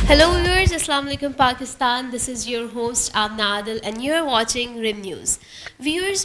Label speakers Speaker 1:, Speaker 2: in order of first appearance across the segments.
Speaker 1: Hello viewers, Assalamu alaikum Pakistan. This is your host Amna Adil and you are watching RIM News. Viewers,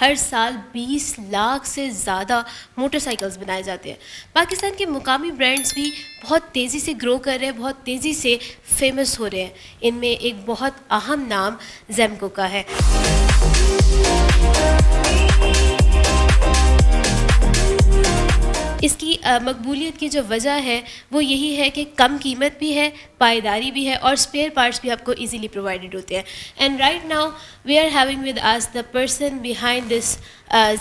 Speaker 1: ہر سال 20 لاکھ سے زیادہ motorcycles بنائے جاتے ہیں. پاکستان کے مقامی برانڈز بھی بہت تیزی سے گرو کر رہے ہیں, بہت تیزی سے فیمس ہو رہے ہیں. ان میں ایک بہت اہم نام زیمکو کا ہے. اس کی مقبولیت کی جو وجہ ہے وہ یہی ہے کہ کم قیمت بھی ہے, پائیداری بھی ہے اور اسپیئر پارٹس بھی آپ کو ایزیلی پرووائڈیڈ ہوتے ہیں. And right now we are having with us the person behind this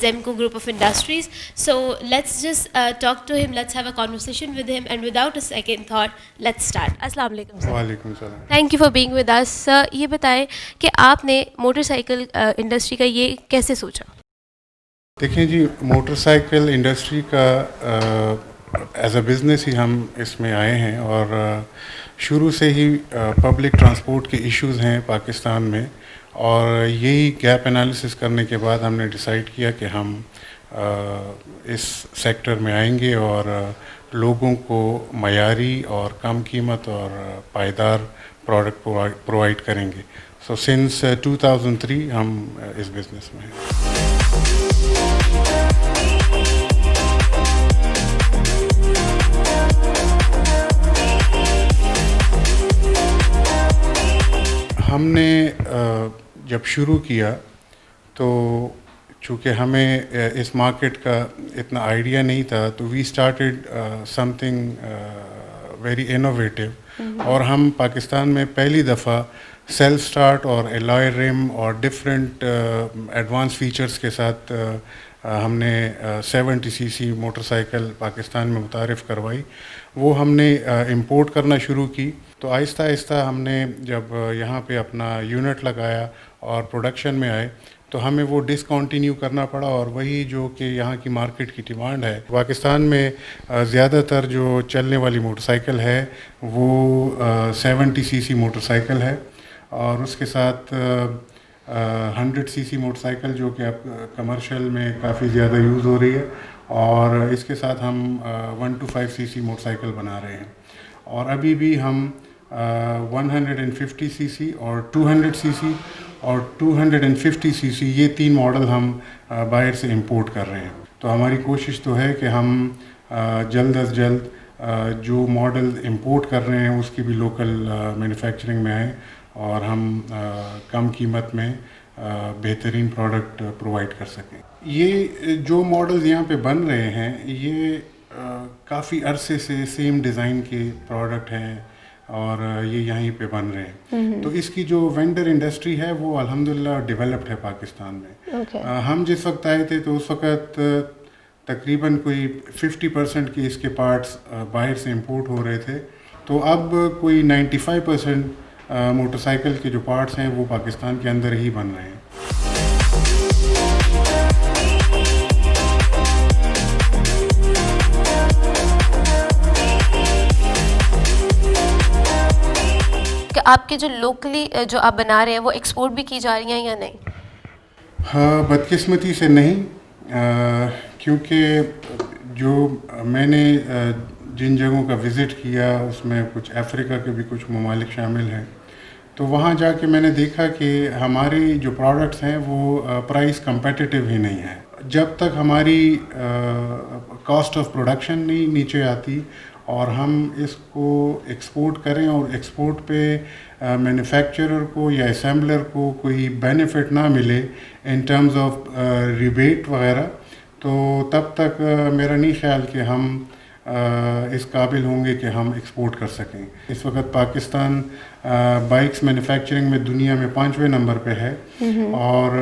Speaker 1: Zimco group of industries. So let's just talk to him, let's have a conversation with him and without a second thought let's start. السلام علیکم sir.
Speaker 2: وعلیکم السلام.
Speaker 1: Thank you for being with us. Sir یہ بتائیں کہ آپ نے motor cycle industry کا یہ کیسے سوچا؟
Speaker 2: دیکھیں جی, موٹر سائیکل انڈسٹری کا ایز اے بزنس ہی ہم اس میں آئے ہیں, اور شروع سے ہی پبلک ٹرانسپورٹ کے ایشوز ہیں پاکستان میں, اور یہی گیپ انالیسس کرنے کے بعد ہم نے ڈیسائیڈ کیا کہ ہم اس سیکٹر میں آئیں گے اور لوگوں کو معیاری اور کم قیمت اور پائیدار پروڈکٹ پرووائڈ کریں گے. سو سنس 2003 ہم اس بزنس میں ہیں. ہم نے جب شروع کیا تو چونکہ ہمیں اس مارکیٹ کا اتنا آئیڈیا نہیں تھا, تو we started something very innovative, اور ہم پاکستان میں پہلی دفعہ سیلف اسٹارٹ اور الائے رم اور ڈفرینٹ ایڈوانس فیچرز کے ساتھ ہم نے 70 cc سی موٹر سائیکل پاکستان میں متعارف کروائی. وہ ہم نے امپورٹ کرنا شروع کی. تو آہستہ آہستہ ہم نے جب یہاں پہ اپنا یونٹ لگایا اور پروڈکشن میں آئے تو ہمیں وہ ڈسکنٹینیو کرنا پڑا, اور وہی جو کہ یہاں کی مارکیٹ کی ڈیمانڈ ہے. پاکستان میں زیادہ تر جو چلنے والی موٹر سائیکل ہے وہ 70 cc سی موٹر سائیکل ہے, اور اس کے ساتھ 100 cc سی موٹر سائیکل جو کہ اب کمرشل میں کافی زیادہ یوز ہو رہی ہے, اور اس کے ساتھ ہم 125 cc سی موٹر سائیکل بنا رہے ہیں. اور ابھی بھی ہم 150 cc اور 200 cc اور 250 cc یہ 3 ماڈل ہم باہر سے امپورٹ کر رہے ہیں. تو ہماری کوشش تو ہے کہ ہم جلد از جلد جو ماڈل امپورٹ کر رہے ہیں اس کی بھی لوکل مینوفیکچرنگ میں آئیں, اور ہم کم قیمت میں بہترین پروڈکٹ پرووائڈ کر سکیں. یہ جو ماڈلز یہاں پہ بن رہے ہیں یہ کافی عرصے سے سیم ڈیزائن کے پروڈکٹ ہیں, اور یہ یہیں پہ بن رہے ہیں. تو اس کی جو وینڈر انڈسٹری ہے وہ الحمدللہ ڈیولپڈ ہے پاکستان میں. ہم جس وقت آئے تھے تو اس وقت تقریباً کوئی 50% کے اس کے پارٹس باہر سے امپورٹ ہو رہے تھے. تو اب کوئی 95% موٹر سائیکل کے جو پارٹس ہیں وہ پاکستان کے اندر ہی بن رہے ہیں.
Speaker 1: آپ کے جو لوکلی جو آپ بنا رہے ہیں وہ ایکسپورٹ بھی کی جا رہی ہیں یا نہیں؟
Speaker 2: ہاں, بدقسمتی سے نہیں, کیونکہ جو میں نے جن جگہوں کا وزٹ کیا اس میں کچھ افریقہ کے بھی کچھ ممالک شامل ہیں. تو وہاں جا کے میں نے دیکھا کہ ہماری جو پروڈکٹس ہیں وہ پرائس کمپیٹیٹیو ہی نہیں ہے. جب تک ہماری کاسٹ آف پروڈکشن نہیں نیچے آتی اور ہم اس کو ایکسپورٹ کریں اور ایکسپورٹ پہ مینوفیکچرر کو یا اسمبلر کو کوئی بینیفٹ نہ ملے ان ٹرمز آف ریبیٹ وغیرہ, تو تب تک میرا نہیں خیال کہ ہم اس قابل ہوں گے کہ ہم ایکسپورٹ کر سکیں. اس وقت پاکستان بائکس مینوفیکچرنگ میں دنیا میں 5ویں نمبر پہ ہے, اور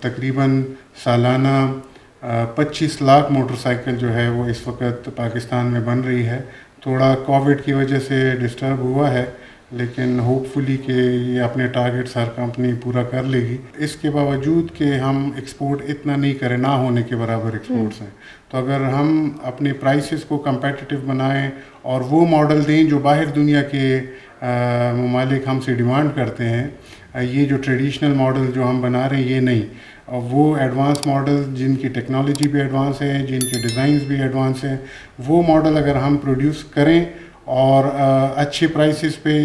Speaker 2: تقریباً سالانہ 25 لاکھ موٹر سائیکل جو ہے وہ اس وقت پاکستان میں بن رہی ہے. تھوڑا کووڈ کی وجہ سے ڈسٹرب ہوا ہے, لیکن ہوپ فلی کہ یہ اپنے ٹارگیٹس ہر کمپنی پورا کر لے گی. اس کے باوجود کہ ہم ایکسپورٹ اتنا نہیں کریں, نہ ہونے کے برابر ایکسپورٹس ہیں, تو اگر ہم اپنے پرائسز کو کمپیٹیٹیو بنائیں اور وہ ماڈل دیں جو باہر دنیا کے ممالک ہم سے ڈیمانڈ کرتے ہیں, یہ جو ٹریڈیشنل ماڈل جو ہم بنا رہے ہیں یہ نہیں, وہ ایڈوانس ماڈل جن کی ٹیکنالوجی بھی ایڈوانس ہے, جن کے ڈیزائنز بھی ایڈوانس ہیں, وہ ماڈل اگر ہم پروڈیوس کریں اور اچھے پرائسز پہ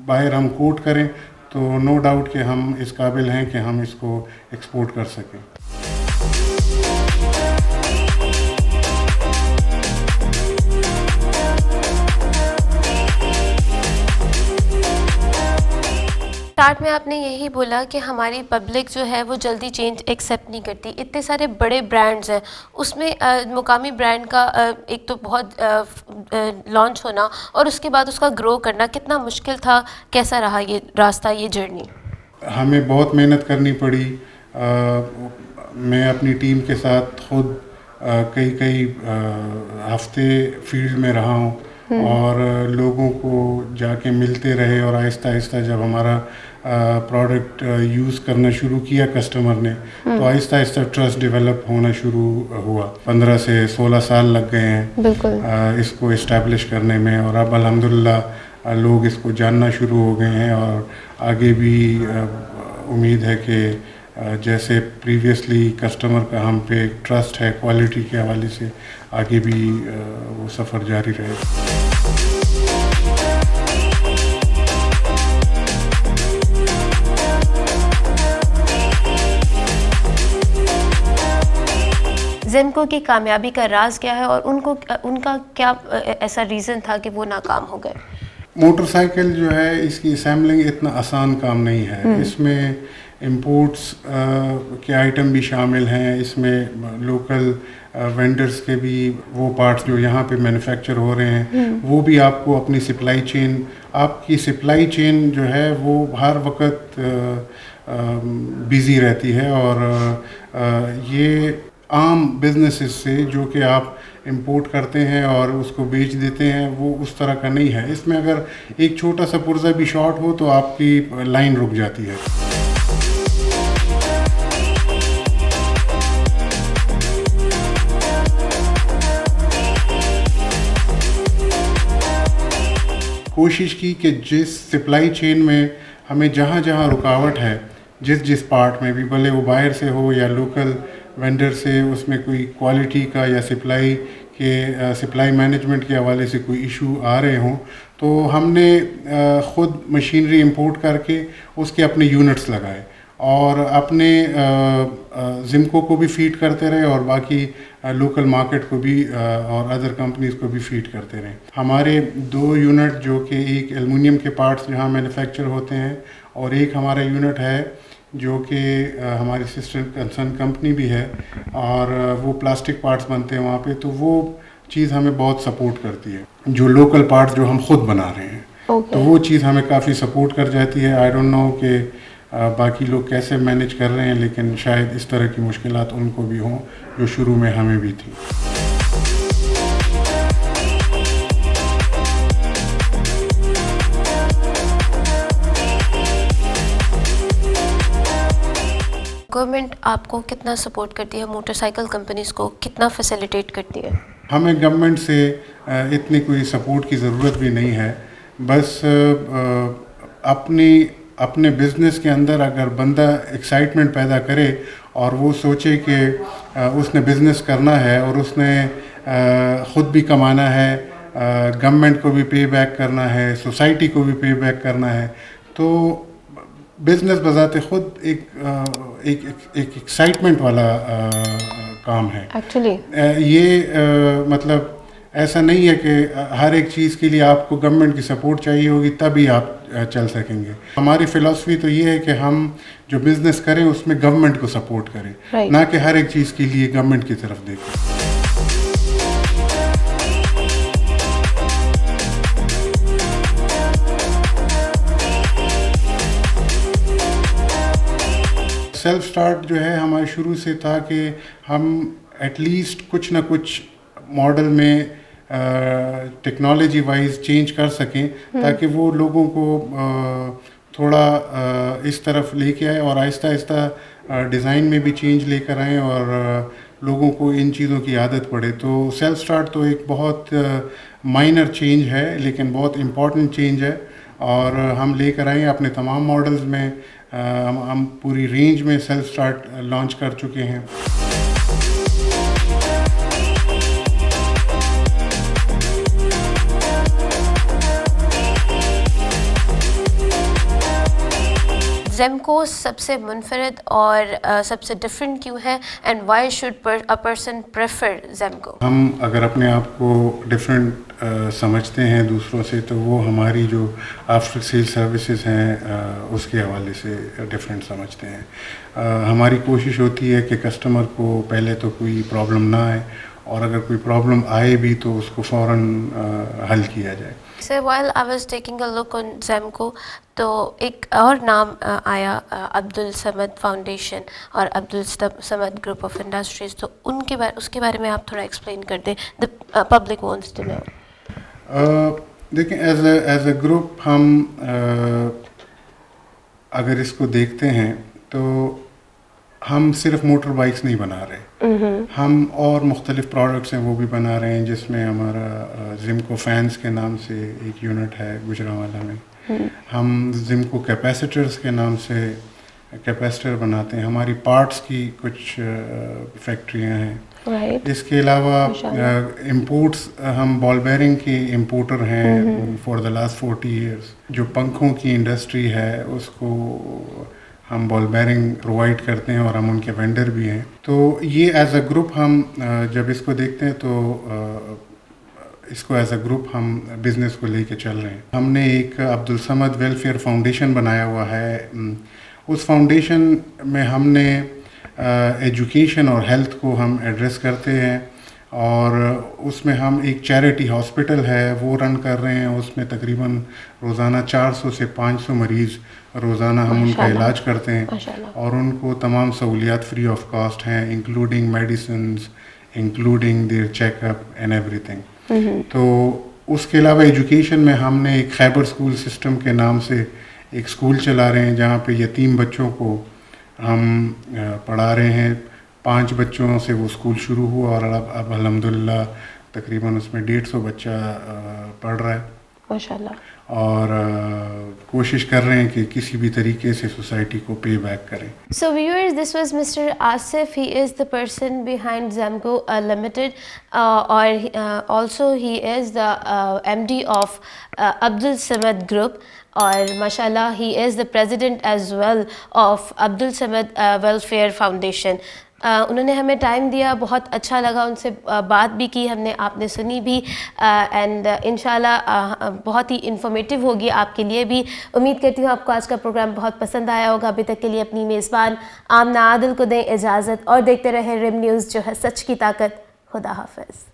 Speaker 2: باہر ہم کوٹ کریں تو نو ڈاؤٹ کہ ہم اس قابل ہیں کہ ہم اس کو ایکسپورٹ کر سکیں.
Speaker 1: اسٹارٹ میں آپ نے یہی بولا کہ ہماری پبلک جو ہے وہ جلدی چینج ایکسیپٹ نہیں کرتی. اتنے سارے بڑے برانڈز ہیں, اس میں مقامی برانڈ کا ایک تو بہت لانچ ہونا اور اس کے بعد اس کا گرو کرنا کتنا مشکل تھا, کیسا رہا یہ راستہ, یہ جرنی؟
Speaker 2: ہمیں بہت محنت کرنی پڑی. میں اپنی ٹیم کے ساتھ خود کئی ہفتے فیلڈ میں رہا ہوں اور لوگوں کو جا کے ملتے رہے, اور آہستہ آہستہ جب ہمارا پروڈکٹ یوز کرنا شروع کیا کسٹمر نے تو آہستہ آہستہ ٹرسٹ ڈیولپ ہونا شروع ہوا. 15 سے 16 سال لگ گئے ہیں
Speaker 1: بالکل
Speaker 2: اس کو اسٹیبلش کرنے میں, اور اب الحمدللہ لوگ اس کو جاننا شروع ہو گئے ہیں, اور آگے بھی امید ہے کہ جیسے پریویسلی کسٹمر کا ہم پہ ایک ٹرسٹ ہے کوالٹی کے حوالے سے, آگے بھی وہ سفر جاری رہے.
Speaker 1: زمکو کی کامیابی کا راز کیا ہے اور ان کا کیا ایسا ریزن تھا کہ وہ ناکام ہو گئے؟
Speaker 2: موٹر سائیکل جو ہے اس کی اسمبلنگ اتنا آسان کام نہیں ہے. اس میں امپورٹس کے آئٹم بھی شامل ہیں, اس میں لوکل وینڈرز کے بھی وہ پارٹس جو یہاں پہ مینوفیکچر ہو رہے ہیں وہ بھی آپ کو اپنی آپ کی سپلائی چین جو ہے وہ ہر وقت بیزی رہتی ہے, اور یہ عام بزنسز سے جو کہ آپ امپورٹ کرتے ہیں اور اس کو بیچ دیتے ہیں وہ اس طرح کا نہیں ہے. اس میں اگر ایک چھوٹا سا پرزہ بھی شارٹ ہو تو آپ کی لائن رک جاتی ہے. کوشش کی کہ جس سپلائی چین میں ہمیں جہاں جہاں رکاوٹ ہے, جس پارٹ میں بھی, بھلے وہ باہر سے ہو یا لوکل وینڈر سے, اس میں کوئی کوالٹی کا یا سپلائی مینجمنٹ کے حوالے سے کوئی ایشو آ رہے ہوں, تو ہم نے خود مشینری امپورٹ کر کے اس کے اپنے یونٹس لگائے اور اپنے زمکو کو بھی فیڈ کرتے رہے اور باقی لوکل مارکیٹ کو بھی اور ادر کمپنیز کو بھی فیڈ کرتے رہے. ہمارے 2 یونٹ جو کہ ایک ایلومینیم کے پارٹس جہاں مینوفیکچر ہوتے ہیں, اور ایک ہمارا یونٹ ہے جو کہ ہماری سسٹر کنسرن کمپنی بھی ہے اور وہ پلاسٹک پارٹس بنتے ہیں وہاں پہ, تو وہ چیز ہمیں بہت سپورٹ کرتی ہے. جو لوکل پارٹس جو ہم خود بنا رہے ہیں تو وہ چیز ہمیں کافی سپورٹ کر جاتی ہے. آئی ڈونٹ نو کہ باقی لوگ کیسے مینیج کر رہے ہیں, لیکن شاید اس طرح کی مشکلات ان کو بھی ہوں جو شروع میں ہمیں بھی تھی.
Speaker 1: گورنمنٹ آپ کو کتنا سپورٹ کرتی ہے, موٹر سائیکل کمپنیز کو کتنا فیسیلیٹیٹ کرتی ہے؟
Speaker 2: ہمیں گورنمنٹ سے اتنی کوئی سپورٹ کی ضرورت بھی نہیں ہے. بس اپنے بزنس کے اندر اگر بندہ ایکسائٹمنٹ پیدا کرے اور وہ سوچے کہ اس نے بزنس کرنا ہے اور اس نے خود بھی کمانا ہے, گورنمنٹ کو بھی پے بیک کرنا ہے, سوسائٹی کو بھی پے بیک کرنا ہے, تو بزنس بذات خود ایک ایکسائٹمنٹ والا کام ہے.
Speaker 1: ایکچولی
Speaker 2: یہ مطلب ایسا نہیں ہے کہ ہر ایک چیز کے لیے آپ کو گورنمنٹ کی سپورٹ چاہیے ہوگی تبھی آپ چل سکیں گے. ہماری فلاسفی تو یہ ہے کہ ہم جو بزنس کریں اس میں گورنمنٹ کو سپورٹ کریں, نہ کہ ہر ایک چیز کے لیے گورنمنٹ کی طرف دیکھیں. سیلف سٹارٹ جو ہے ہمارے شروع سے تھا کہ ہم ایٹ لیسٹ کچھ نہ کچھ ماڈل میں ٹیکنالوجی وائز چینج کر سکیں تاکہ وہ لوگوں کو تھوڑا اس طرف لے کے آئے اور آہستہ آہستہ ڈیزائن میں بھی چینج لے کر آئیں اور لوگوں کو ان چیزوں کی عادت پڑے. تو سیلف اسٹارٹ تو ایک بہت مائنر چینج ہے لیکن بہت امپورٹنٹ چینج ہے اور ہم لے کر آئیں اپنے تمام ماڈلز میں. ہم پوری رینج میں سیلف اسٹارٹ لانچ کر چکے ہیں.
Speaker 1: زیمکو سب سے منفرد اور سب سے ڈفرینٹ کیوں ہے and why should a person prefer Zimco?
Speaker 2: ہم اگر اپنے آپ کو ڈفرینٹ سمجھتے ہیں دوسروں سے تو وہ ہماری جو آفٹر سیل سروسز ہیں اس کے حوالے سے ڈفرینٹ سمجھتے ہیں. ہماری کوشش ہوتی ہے کہ کسٹمر کو پہلے تو کوئی پرابلم نہ آئے اور اگر کوئی پرابلم آئے بھی تو اس کو فوراً حل کیا جائے.
Speaker 1: So while I was taking a look on Zemco, تو ایک اور نام آیا عبد الصمد فاؤنڈیشن اور عبد الصمد گروپ آف انڈسٹریز. تو اس کے بارے میں آپ تھوڑا ایکسپلین کر دیں. The public wants to know.
Speaker 2: دیکھیں ایز اے گروپ ہم اگر اس کو دیکھتے ہیں تو ہم صرف موٹر بائکس نہیں بنا رہے, ہم اور مختلف پروڈکٹس ہیں وہ بھی بنا رہے ہیں جس میں ہمارا زمکو فینس کے نام سے ایک یونٹ ہے گجرانوالہ میں. ہم زمکو کیپیسیٹرز کے نام سے کیپیسیٹر بناتے ہیں. ہماری پارٹس کی کچھ فیکٹریاں ہیں. اس کے علاوہ امپورٹس ہم بال بیرنگ کی امپورٹر ہیں فار دا لاسٹ 40 ایئرس. جو پنکھوں کی انڈسٹری ہے اس کو ہم بال بیرنگ پرووائڈ کرتے ہیں اور ہم ان کے وینڈر بھی ہیں. تو یہ ایز اے گروپ ہم جب اس کو دیکھتے ہیں تو اس کو ایز اے گروپ ہم بزنس کو لے کے چل رہے ہیں. ہم نے ایک عبد الصمد ویلفیئر فاؤنڈیشن بنایا ہوا ہے. اس فاؤنڈیشن میں ہم نے ایجوکیشن اور ہیلتھ کو ہم ایڈریس کرتے ہیں اور اس میں ہم ایک چیریٹی ہاسپٹل ہے وہ رن کر رہے ہیں. اس میں تقریباً روزانہ 400 سے 500 مریض روزانہ ہم ان کا علاج کرتے ہیں اور ان کو تمام سہولیات فری آف کاسٹ ہیں including medicines, including their check up and everything. تو اس کے علاوہ ایجوکیشن میں ہم نے ایک خیبر اسکول سسٹم کے نام سے ایک اسکول چلا رہے ہیں جہاں پہ یتیم بچوں کو ہم پڑھا رہے ہیں. 5 بچوں سے وہ اسکول شروع ہوا اور اب الحمدللہ تقریباً اس میں 150 بچہ پڑھ رہا ہے
Speaker 1: ماشاء اللہ,
Speaker 2: اور کوشش کر رہے ہیں کہ کسی بھی طریقے سے سوسائٹی کو پے بیک کریں.
Speaker 1: So viewers, this was Mr. Asif. He is the person behind Zemco Limited or also he is the MD of Abdul Samad Group. اور ماشاء اللہ ہی is the president as well of Abdus Samad welfare foundation. انہوں نے ہمیں time دیا, بہت اچھا لگا ان سے بات بھی کی ہم نے, آپ نے سنی بھی اینڈ انشاءاللہ بہت ہی انفارمیٹیو ہوگی آپ کے لیے بھی. امید کرتی ہوں آپ کو آج کا پروگرام بہت پسند آیا ہوگا. ابھی تک کے لیے اپنی میزبان آمنہ عادل کو دیں اجازت اور دیکھتے رہیں رم نیوز جو ہے سچ کی طاقت. خدا حافظ.